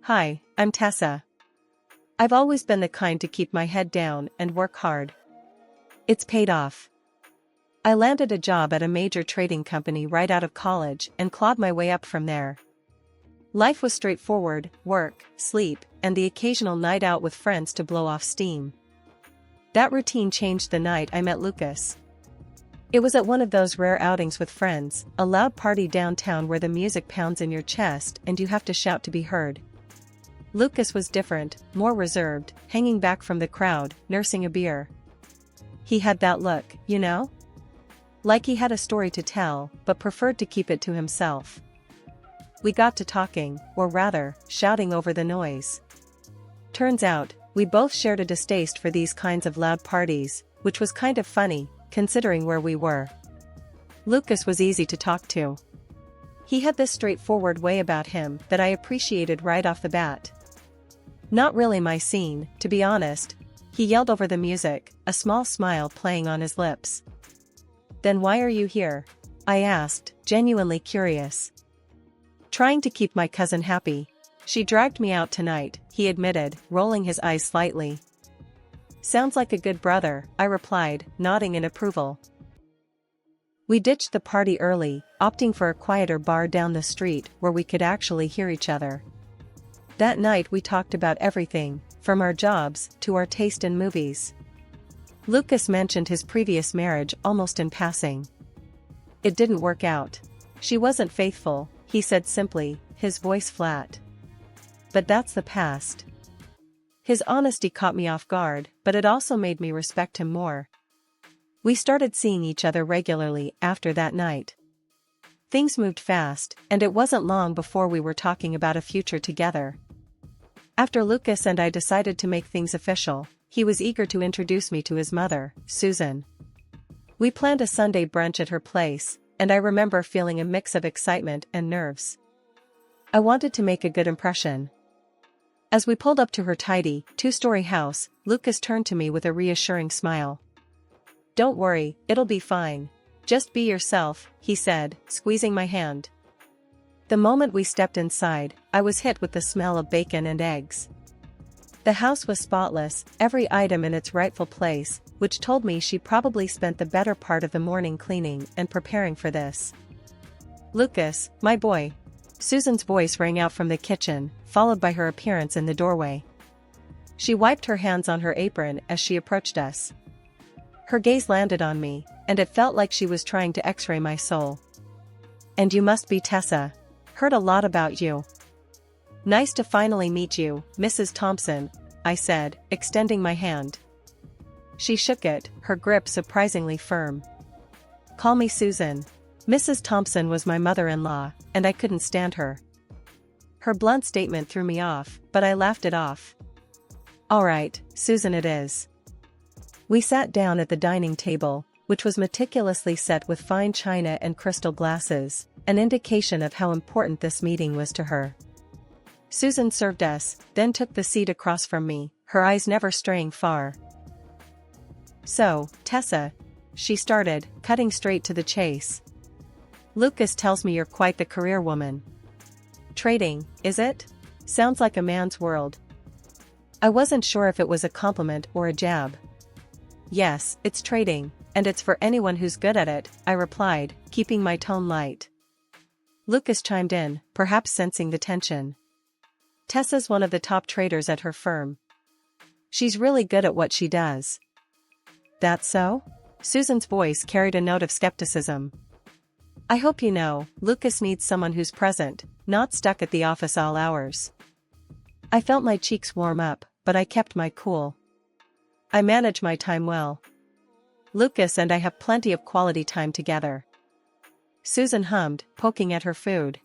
Hi, I'm Tessa. I've always been the kind to keep my head down and work hard. It's paid off. I landed a job at a major trading company right out of college and clawed my way up from there. Life was straightforward: work, sleep, and the occasional night out with friends to blow off steam. That routine changed the night I met Lucas. It was at one of those rare outings with friends, a loud party downtown where the music pounds in your chest and you have to shout to be heard. Lucas was different, more reserved, hanging back from the crowd, nursing a beer. He had that look, you know? Like he had a story to tell, but preferred to keep it to himself. We got to talking, or rather, shouting over the noise. Turns out, we both shared a distaste for these kinds of loud parties, which was kind of funny, considering where we were. Lucas was easy to talk to. He had this straightforward way about him that I appreciated right off the bat. Not really my scene, to be honest. He yelled over the music, a small smile playing on his lips. "Then why are you here?" I asked, genuinely curious. "Trying to keep my cousin happy. She dragged me out tonight," he admitted, rolling his eyes slightly. "Sounds like a good brother," I replied, nodding in approval. We ditched the party early, opting for a quieter bar down the street where we could actually hear each other. That night we talked about everything, from our jobs to our taste in movies. Lucas mentioned his previous marriage almost in passing. "It didn't work out. She wasn't faithful," he said simply, his voice flat. "But that's the past." His honesty caught me off guard, but it also made me respect him more. We started seeing each other regularly after that night. Things moved fast, and it wasn't long before we were talking about a future together. After Lucas and I decided to make things official, he was eager to introduce me to his mother, Susan. We planned a Sunday brunch at her place, and I remember feeling a mix of excitement and nerves. I wanted to make a good impression. As we pulled up to her tidy, two-story house, Lucas turned to me with a reassuring smile. "Don't worry, it'll be fine. Just be yourself," he said, squeezing my hand. The moment we stepped inside, I was hit with the smell of bacon and eggs. The house was spotless, every item in its rightful place, which told me she probably spent the better part of the morning cleaning and preparing for this. "Lucas, my boy." Susan's voice rang out from the kitchen, followed by her appearance in the doorway. She wiped her hands on her apron as she approached us. Her gaze landed on me, and it felt like she was trying to x-ray my soul. "And you must be Tessa. Heard a lot about you." "Nice to finally meet you, Mrs. Thompson," I said, extending my hand. She shook it, her grip surprisingly firm. "Call me Susan." Mrs. Thompson was my mother-in-law, and I couldn't stand her. Her blunt statement threw me off, but I laughed it off. "All right, Susan it is." We sat down at the dining table, which was meticulously set with fine china and crystal glasses, an indication of how important this meeting was to her. Susan served us, then took the seat across from me, her eyes never straying far. "So, Tessa," she started, cutting straight to the chase. "Lucas tells me you're quite the career woman." "Trading, is it? Sounds like a man's world." I wasn't sure if it was a compliment or a jab. "Yes, it's trading, and it's for anyone who's good at it," I replied, keeping my tone light. Lucas chimed in, perhaps sensing the tension. "Tessa's one of the top traders at her firm. She's really good at what she does." "That so?" Susan's voice carried a note of skepticism. "I hope you know, Lucas needs someone who's present, not stuck at the office all hours." I felt my cheeks warm up, but I kept my cool. I manage my time well. Lucas and I have plenty of quality time together. Susan hummed, poking at her food.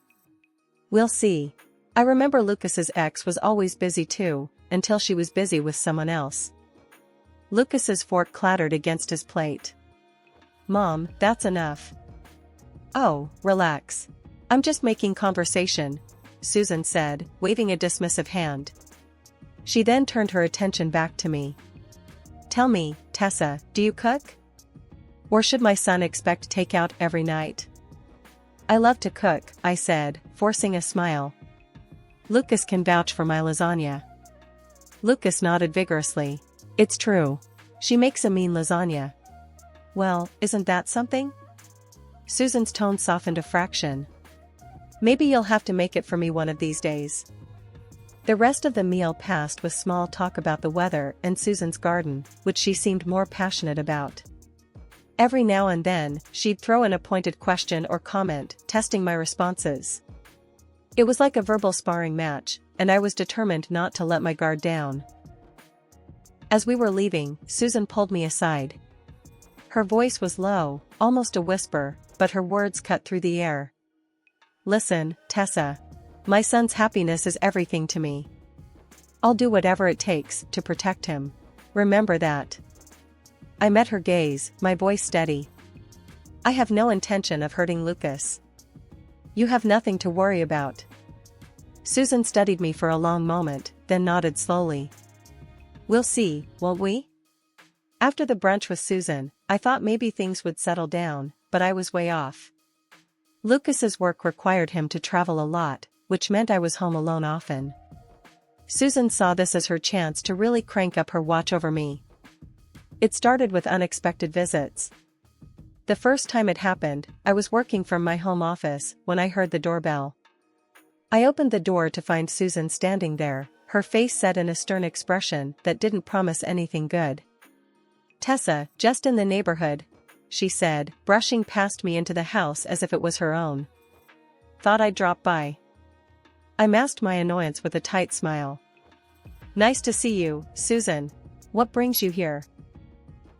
"We'll see." I remember Lucas's ex was always busy too, until she was busy with someone else. Lucas's fork clattered against his plate. "Mom, that's enough." "Oh, relax. I'm just making conversation," Susan said, waving a dismissive hand. She then turned her attention back to me. "Tell me, Tessa, do you cook? Or should my son expect takeout every night?" "I love to cook," I said, forcing a smile. Lucas can vouch for my lasagna. Lucas nodded vigorously. It's true. She makes a mean lasagna. Well, isn't that something? Susan's tone softened a fraction. Maybe you'll have to make it for me one of these days. The rest of the meal passed with small talk about the weather and Susan's garden, which she seemed more passionate about. Every now and then, she'd throw in a pointed question or comment, testing my responses. It was like a verbal sparring match, and I was determined not to let my guard down. As we were leaving, Susan pulled me aside. Her voice was low, almost a whisper, but her words cut through the air. Listen, Tessa. My son's happiness is everything to me. I'll do whatever it takes to protect him. Remember that. I met her gaze, my voice steady. I have no intention of hurting Lucas. You have nothing to worry about. Susan studied me for a long moment, then nodded slowly. We'll see, won't we? After the brunch with Susan, I thought maybe things would settle down, but I was way off. Lucas's work required him to travel a lot, which meant I was home alone often. Susan saw this as her chance to really crank up her watch over me. It started with unexpected visits. The first time it happened, I was working from my home office when I heard the doorbell. I opened the door to find Susan standing there, her face set in a stern expression that didn't promise anything good. Tessa, just in the neighborhood, she said, brushing past me into the house as if it was her own. Thought I'd drop by. I masked my annoyance with a tight smile. Nice to see you, Susan. What brings you here?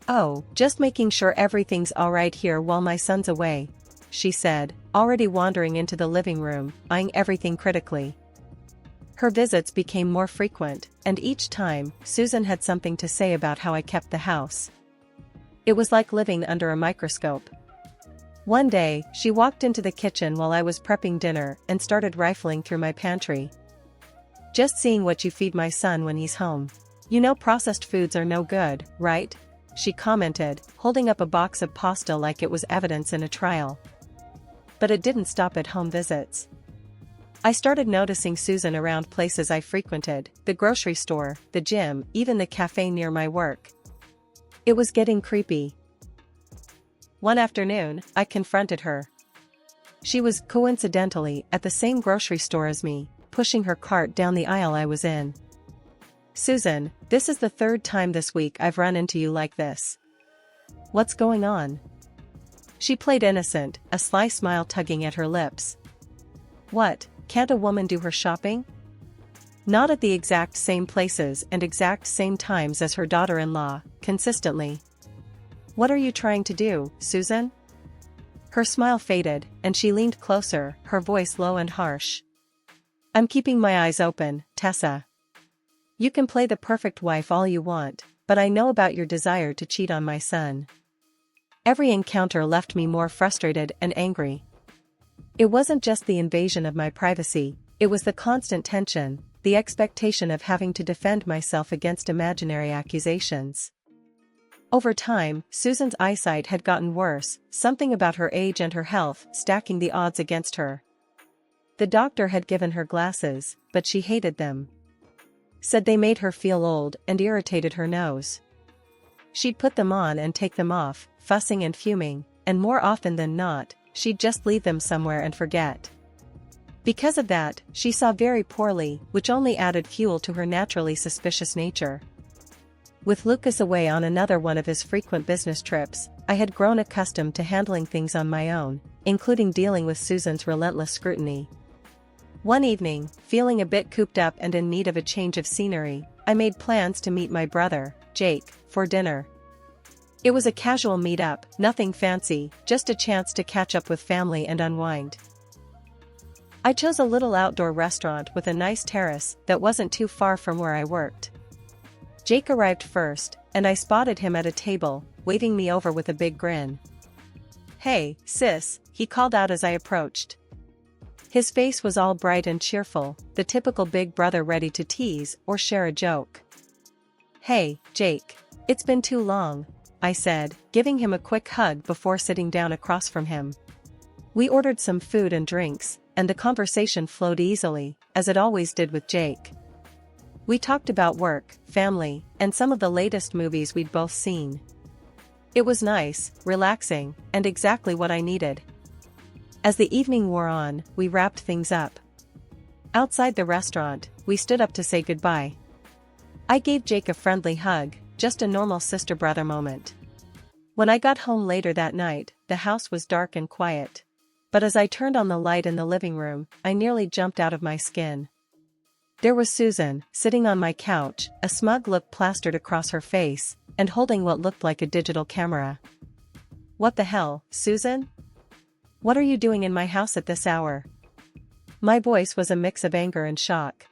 Oh, just making sure everything's alright here while my son's away, she said, already wandering into the living room, eyeing everything critically. Her visits became more frequent, and each time, Susan had something to say about how I kept the house. It was like living under a microscope. One day, she walked into the kitchen while I was prepping dinner and started rifling through my pantry. Just seeing what you feed my son when he's home. You know processed foods are no good, right? She commented, holding up a box of pasta like it was evidence in a trial. But it didn't stop at home visits. I started noticing Susan around places I frequented, the grocery store, the gym, even the cafe near my work. It was getting creepy. One afternoon, I confronted her. She was, coincidentally, at the same grocery store as me, pushing her cart down the aisle I was in. Susan, this is the third time this week I've run into you like this. What's going on? She played innocent, a sly smile tugging at her lips. What, can't a woman do her shopping? Not at the exact same places and exact same times as her daughter-in-law, consistently. What are you trying to do, Susan? Her smile faded, and she leaned closer, her voice low and harsh. I'm keeping my eyes open, Tessa. You can play the perfect wife all you want, but I know about your desire to cheat on my son. Every encounter left me more frustrated and angry. It wasn't just the invasion of my privacy, it was the constant tension, the expectation of having to defend myself against imaginary accusations. Over time, Susan's eyesight had gotten worse, something about her age and her health stacking the odds against her. The doctor had given her glasses, but she hated them. Said they made her feel old and irritated her nose. She'd put them on and take them off, fussing and fuming, and more often than not, she'd just leave them somewhere and forget. Because of that, she saw very poorly, which only added fuel to her naturally suspicious nature. With Lucas away on another one of his frequent business trips, I had grown accustomed to handling things on my own, including dealing with Susan's relentless scrutiny. One evening, feeling a bit cooped up and in need of a change of scenery, I made plans to meet my brother, Jake, for dinner. It was a casual meet-up, nothing fancy, just a chance to catch up with family and unwind. I chose a little outdoor restaurant with a nice terrace that wasn't too far from where I worked. Jake arrived first, and I spotted him at a table, waving me over with a big grin. Hey, sis, he called out as I approached. His face was all bright and cheerful, the typical big brother ready to tease or share a joke. Hey, Jake. It's been too long, I said, giving him a quick hug before sitting down across from him. We ordered some food and drinks, and the conversation flowed easily, as it always did with Jake. We talked about work, family, and some of the latest movies we'd both seen. It was nice, relaxing, and exactly what I needed. As the evening wore on, we wrapped things up. Outside the restaurant, we stood up to say goodbye. I gave Jake a friendly hug, just a normal sister-brother moment. When I got home later that night, the house was dark and quiet. But as I turned on the light in the living room, I nearly jumped out of my skin. There was Susan, sitting on my couch, a smug look plastered across her face, and holding what looked like a digital camera. "What the hell, Susan? What are you doing in my house at this hour?" My voice was a mix of anger and shock.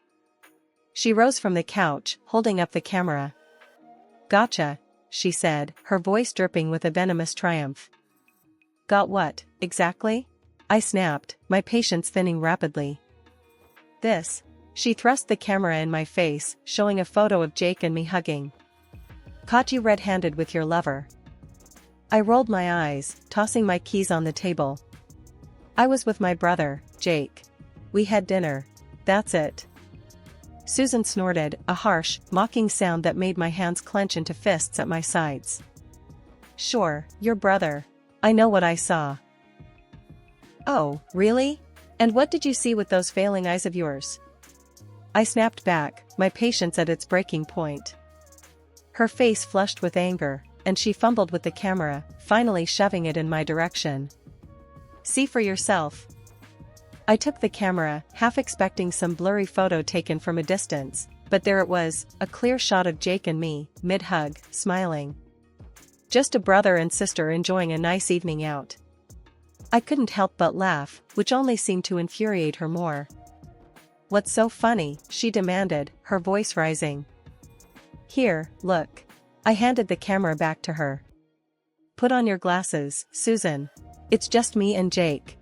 She rose from the couch, holding up the camera. "Gotcha," she said, her voice dripping with a venomous triumph. "Got what, exactly?" I snapped, my patience thinning rapidly. "This." She thrust the camera in my face, showing a photo of Jake and me hugging. "Caught you red-handed with your lover." I rolled my eyes, tossing my keys on the table. "I was with my brother, Jake. We had dinner. That's it." Susan snorted, a harsh, mocking sound that made my hands clench into fists at my sides. "Sure, your brother. I know what I saw." "Oh, really? And what did you see with those failing eyes of yours?" I snapped back, my patience at its breaking point. Her face flushed with anger, and she fumbled with the camera, finally shoving it in my direction. "See for yourself." I took the camera, half expecting some blurry photo taken from a distance, but there it was, a clear shot of Jake and me, mid-hug, smiling. Just a brother and sister enjoying a nice evening out. I couldn't help but laugh, which only seemed to infuriate her more. "What's so funny?" she demanded, her voice rising. "Here, look." I handed the camera back to her. "Put on your glasses, Susan. It's just me and Jake."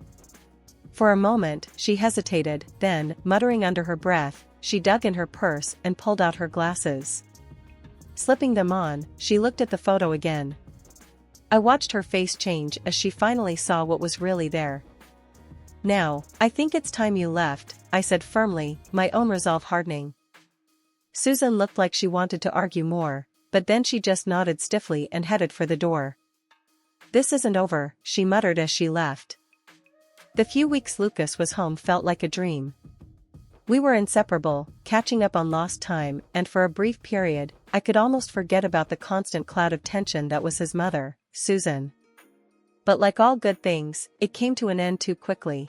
For a moment, she hesitated, then, muttering under her breath, she dug in her purse and pulled out her glasses. Slipping them on, she looked at the photo again. I watched her face change as she finally saw what was really there. "Now, I think it's time you left," I said firmly, my own resolve hardening. Susan looked like she wanted to argue more, but then she just nodded stiffly and headed for the door. "This isn't over," she muttered as she left. The few weeks Lucas was home felt like a dream. We were inseparable, catching up on lost time, and for a brief period, I could almost forget about the constant cloud of tension that was his mother, Susan. But like all good things, it came to an end too quickly.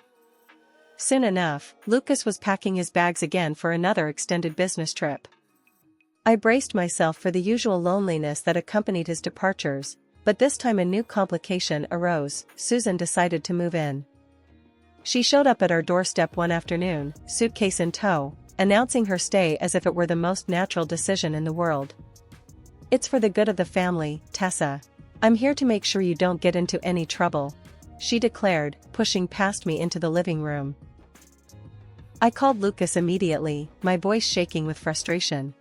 Soon enough, Lucas was packing his bags again for another extended business trip. I braced myself for the usual loneliness that accompanied his departures, but this time a new complication arose. Susan decided to move in. She showed up at our doorstep one afternoon, suitcase in tow, announcing her stay as if it were the most natural decision in the world. "It's for the good of the family, Tessa. I'm here to make sure you don't get into any trouble," she declared, pushing past me into the living room. I called Lucas immediately, my voice shaking with frustration.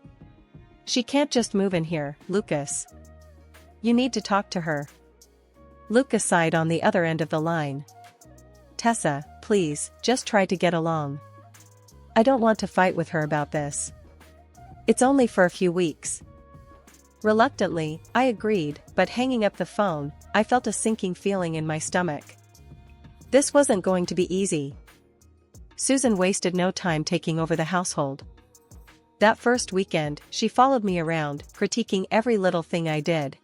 "She can't just move in here, Lucas. You need to talk to her." Lucas sighed on the other end of the line. "Tessa, please, just try to get along. I don't want to fight with her about this. It's only for a few weeks." Reluctantly, I agreed, but hanging up the phone, I felt a sinking feeling in my stomach. This wasn't going to be easy. Susan wasted no time taking over the household. That first weekend, she followed me around, critiquing every little thing I did.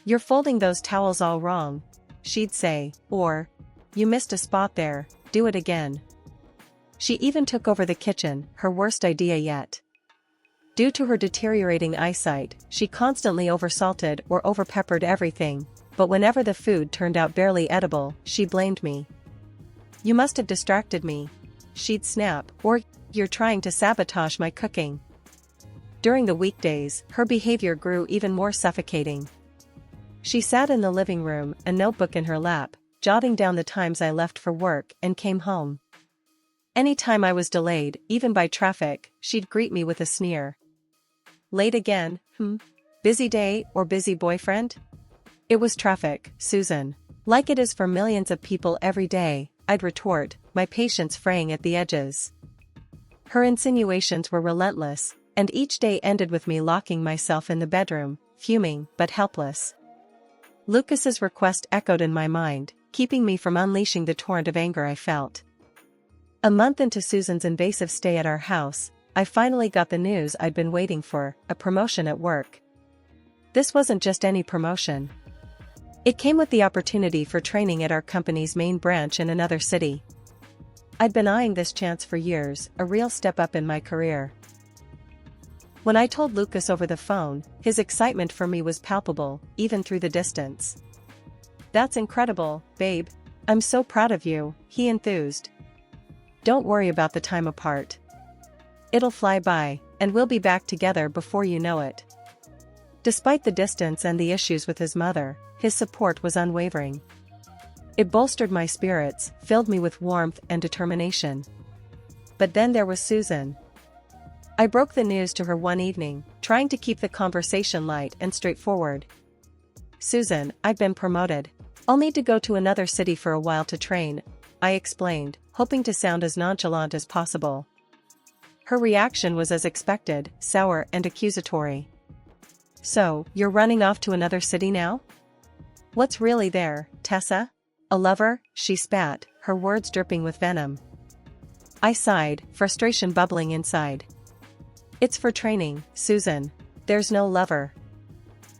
"You're folding those towels all wrong," she'd say, or, "You missed a spot there, do it again." She even took over the kitchen, her worst idea yet. Due to her deteriorating eyesight, she constantly oversalted or overpeppered everything, but whenever the food turned out barely edible, she blamed me. "You must have distracted me," she'd snap, or, "You're trying to sabotage my cooking." During the weekdays, her behavior grew even more suffocating. She sat in the living room, a notebook in her lap, jotting down the times I left for work and came home. Any time I was delayed, even by traffic, she'd greet me with a sneer. "Late again, Busy day or busy boyfriend?" It was traffic, Susan. Like it is for millions of people every day, I'd retort, my patience fraying at the edges. Her insinuations were relentless, and each day ended with me locking myself in the bedroom, fuming but helpless. Lucas's request echoed in my mind, keeping me from unleashing the torrent of anger I felt. A month into Susan's invasive stay at our house, I finally got the news I'd been waiting for, a promotion at work. This wasn't just any promotion. It came with the opportunity for training at our company's main branch in another city. I'd been eyeing this chance for years, a real step up in my career. When I told Lucas over the phone, his excitement for me was palpable, even through the distance. "That's incredible, babe. I'm so proud of you," he enthused. "Don't worry about the time apart. It'll fly by, and we'll be back together before you know it." Despite the distance and the issues with his mother, his support was unwavering. It bolstered my spirits, filled me with warmth and determination. But then there was Susan. I broke the news to her one evening, trying to keep the conversation light and straightforward. "Susan, I've been promoted. I'll need to go to another city for a while to train," I explained, hoping to sound as nonchalant as possible. Her reaction was as expected, sour and accusatory. "So, you're running off to another city now? What's really there, Tessa? A lover?" she spat, her words dripping with venom. I sighed, frustration bubbling inside. "It's for training, Susan. There's no lover."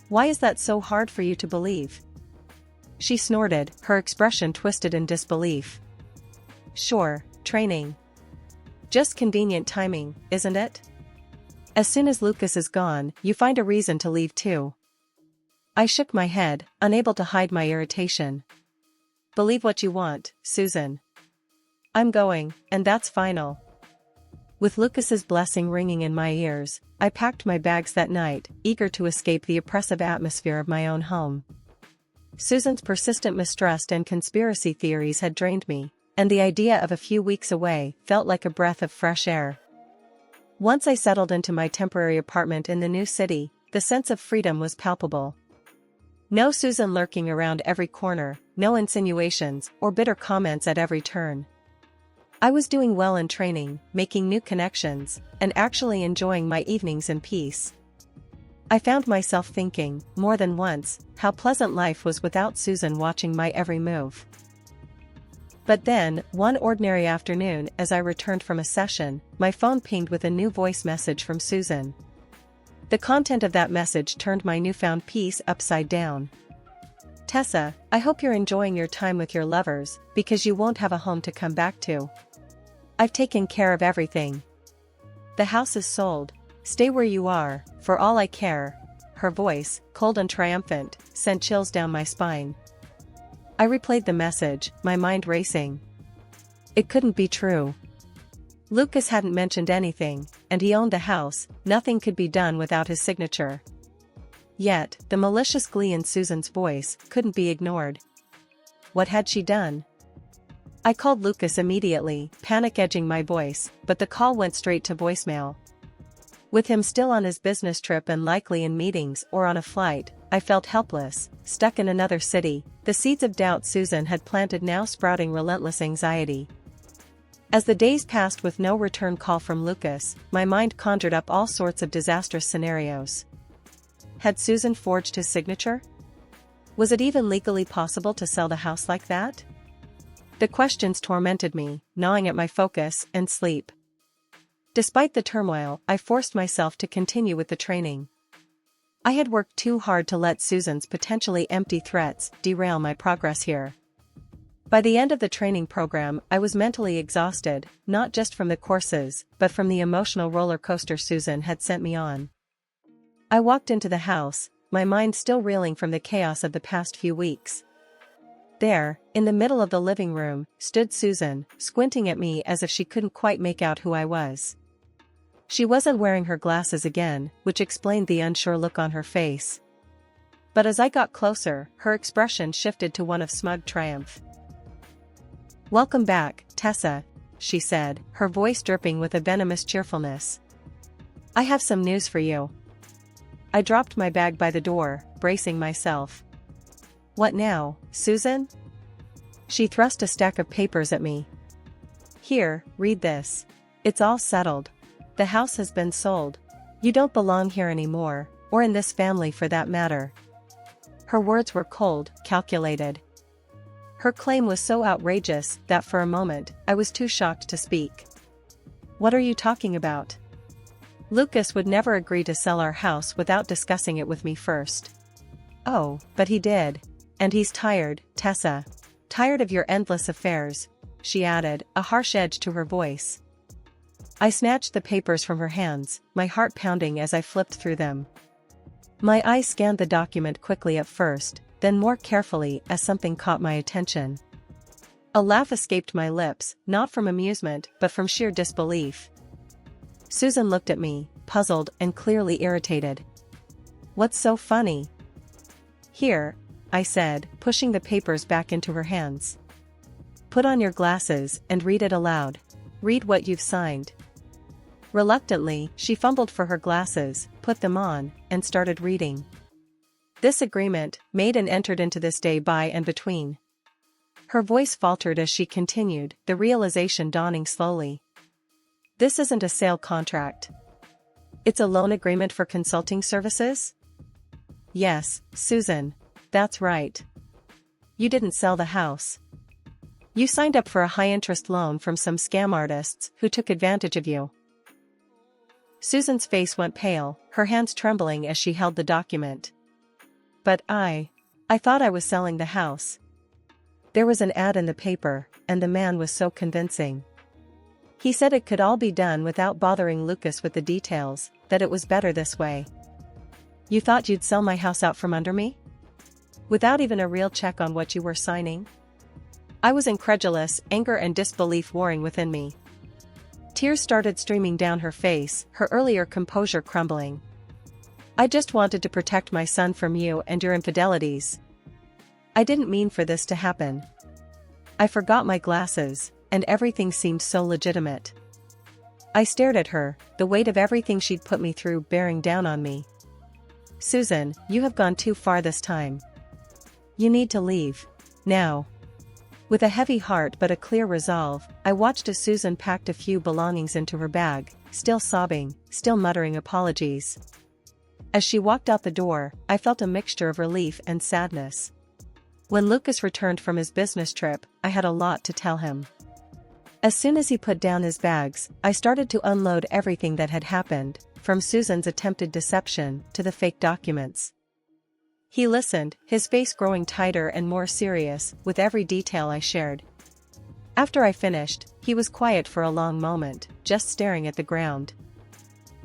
"Why is that so hard for you to believe?" She snorted, her expression twisted in disbelief. "Sure, training. Just convenient timing, isn't it? As soon as Lucas is gone, you find a reason to leave too." I shook my head, unable to hide my irritation. "Believe what you want, Susan. I'm going, and that's final." With Lucas's blessing ringing in my ears, I packed my bags that night, eager to escape the oppressive atmosphere of my own home. Susan's persistent mistrust and conspiracy theories had drained me, and the idea of a few weeks away felt like a breath of fresh air. Once I settled into my temporary apartment in the new city, the sense of freedom was palpable. No Susan lurking around every corner, no insinuations or bitter comments at every turn. I was doing well in training, making new connections, and actually enjoying my evenings in peace. I found myself thinking, more than once, how pleasant life was without Susan watching my every move. But then, one ordinary afternoon as I returned from a session, my phone pinged with a new voice message from Susan. The content of that message turned my newfound peace upside down. "Tessa, I hope you're enjoying your time with your lovers, because you won't have a home to come back to. I've taken care of everything. The house is sold. Stay where you are, for all I care." Her voice, cold and triumphant, sent chills down my spine. I replayed the message, my mind racing. It couldn't be true. Lucas hadn't mentioned anything, and he owned the house, nothing could be done without his signature. Yet, the malicious glee in Susan's voice couldn't be ignored. What had she done? I called Lucas immediately, panic edging my voice, but the call went straight to voicemail. With him still on his business trip and likely in meetings or on a flight, I felt helpless, stuck in another city, the seeds of doubt Susan had planted now sprouting relentless anxiety. As the days passed with no return call from Lucas, my mind conjured up all sorts of disastrous scenarios. Had Susan forged his signature? Was it even legally possible to sell the house like that? The questions tormented me, gnawing at my focus and sleep. Despite the turmoil, I forced myself to continue with the training. I had worked too hard to let Susan's potentially empty threats derail my progress here. By the end of the training program, I was mentally exhausted, not just from the courses, but from the emotional roller coaster Susan had sent me on. I walked into the house, my mind still reeling from the chaos of the past few weeks. There, in the middle of the living room, stood Susan, squinting at me as if she couldn't quite make out who I was. She wasn't wearing her glasses again, which explained the unsure look on her face. But as I got closer, her expression shifted to one of smug triumph. "Welcome back, Tessa," she said, her voice dripping with a venomous cheerfulness. "I have some news for you." I dropped my bag by the door, bracing myself. "What now, Susan?" She thrust a stack of papers at me. Here, read this. It's all settled. The house has been sold. You don't belong here anymore, or in this family for that matter. Her words were cold, calculated. Her claim was so outrageous that for a moment, I was too shocked to speak. What are you talking about? Lucas would never agree to sell our house without discussing it with me first. Oh, but he did. And he's tired, Tessa. Tired of your endless affairs, she added, a harsh edge to her voice. I snatched the papers from her hands, my heart pounding as I flipped through them. My eyes scanned the document quickly at first, then more carefully as something caught my attention. A laugh escaped my lips, not from amusement but from sheer disbelief. Susan looked at me, puzzled and clearly irritated. What's so funny? Here, I said, pushing the papers back into her hands. Put on your glasses and read it aloud. Read what you've signed. Reluctantly, she fumbled for her glasses, put them on, and started reading. This agreement, made and entered into this day by and between. Her voice faltered as she continued, the realization dawning slowly. This isn't a sale contract. It's a loan agreement for consulting services? Yes, Susan. That's right. You didn't sell the house. You signed up for a high-interest loan from some scam artists who took advantage of you. Susan's face went pale, her hands trembling as she held the document. But I thought I was selling the house. There was an ad in the paper, and the man was so convincing. He said it could all be done without bothering Lucas with the details, that it was better this way. You thought you'd sell my house out from under me? Without even a real check on what you were signing? I was incredulous, anger and disbelief warring within me. Tears started streaming down her face, her earlier composure crumbling. I just wanted to protect my son from you and your infidelities. I didn't mean for this to happen. I forgot my glasses, and everything seemed so legitimate. I stared at her, the weight of everything she'd put me through bearing down on me. Susan, you have gone too far this time. You need to leave. Now. With a heavy heart but a clear resolve, I watched as Susan packed a few belongings into her bag, still sobbing, still muttering apologies. As she walked out the door, I felt a mixture of relief and sadness. When Lucas returned from his business trip, I had a lot to tell him. As soon as he put down his bags, I started to unload everything that had happened, from Susan's attempted deception to the fake documents. He listened, his face growing tighter and more serious with every detail I shared. After I finished, he was quiet for a long moment, just staring at the ground.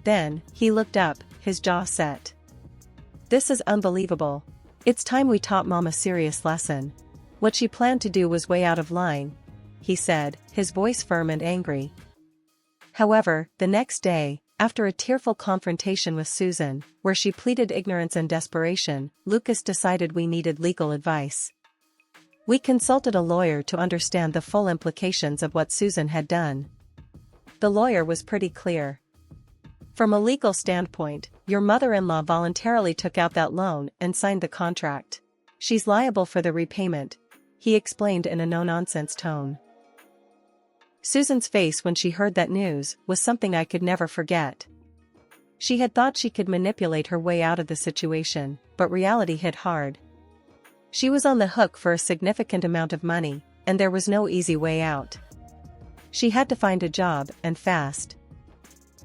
Then, he looked up, his jaw set. This is unbelievable. It's time we taught Mom a serious lesson. What she planned to do was way out of line, he said, his voice firm and angry. However, the next day, after a tearful confrontation with Susan, where she pleaded ignorance and desperation, Lucas decided we needed legal advice. We consulted a lawyer to understand the full implications of what Susan had done. The lawyer was pretty clear. From a legal standpoint, your mother-in-law voluntarily took out that loan and signed the contract. She's liable for the repayment, he explained in a no-nonsense tone. Susan's face when she heard that news was something I could never forget. She had thought she could manipulate her way out of the situation, but reality hit hard. She was on the hook for a significant amount of money, and there was no easy way out. She had to find a job, and fast.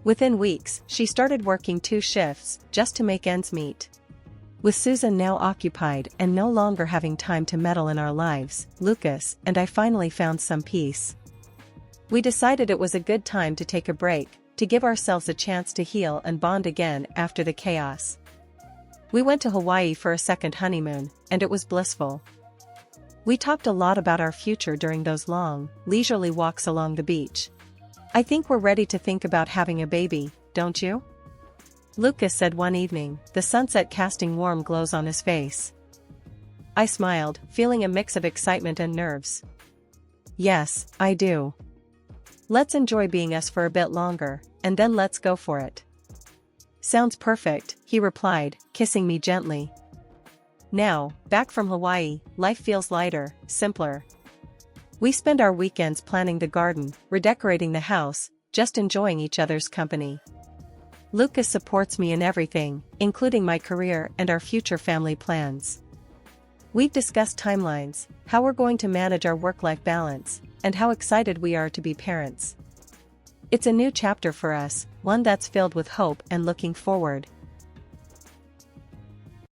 Within weeks, she started working 2 shifts, just to make ends meet. With Susan now occupied and no longer having time to meddle in our lives, Lucas and I finally found some peace. We decided it was a good time to take a break, to give ourselves a chance to heal and bond again after the chaos. We went to Hawaii for a second honeymoon, and it was blissful. We talked a lot about our future during those long, leisurely walks along the beach. I think we're ready to think about having a baby, don't you? Lucas said one evening, the sunset casting warm glows on his face. I smiled, feeling a mix of excitement and nerves. Yes, I do. Let's enjoy being us for a bit longer, and then let's go for it. Sounds perfect, he replied, kissing me gently. Now, back from Hawaii, life feels lighter, simpler. We spend our weekends planning the garden, redecorating the house, just enjoying each other's company. Lucas supports me in everything, including my career and our future family plans. We've discussed timelines, how we're going to manage our work-life balance, and how excited we are to be parents. It's a new chapter for us, one that's filled with hope and looking forward.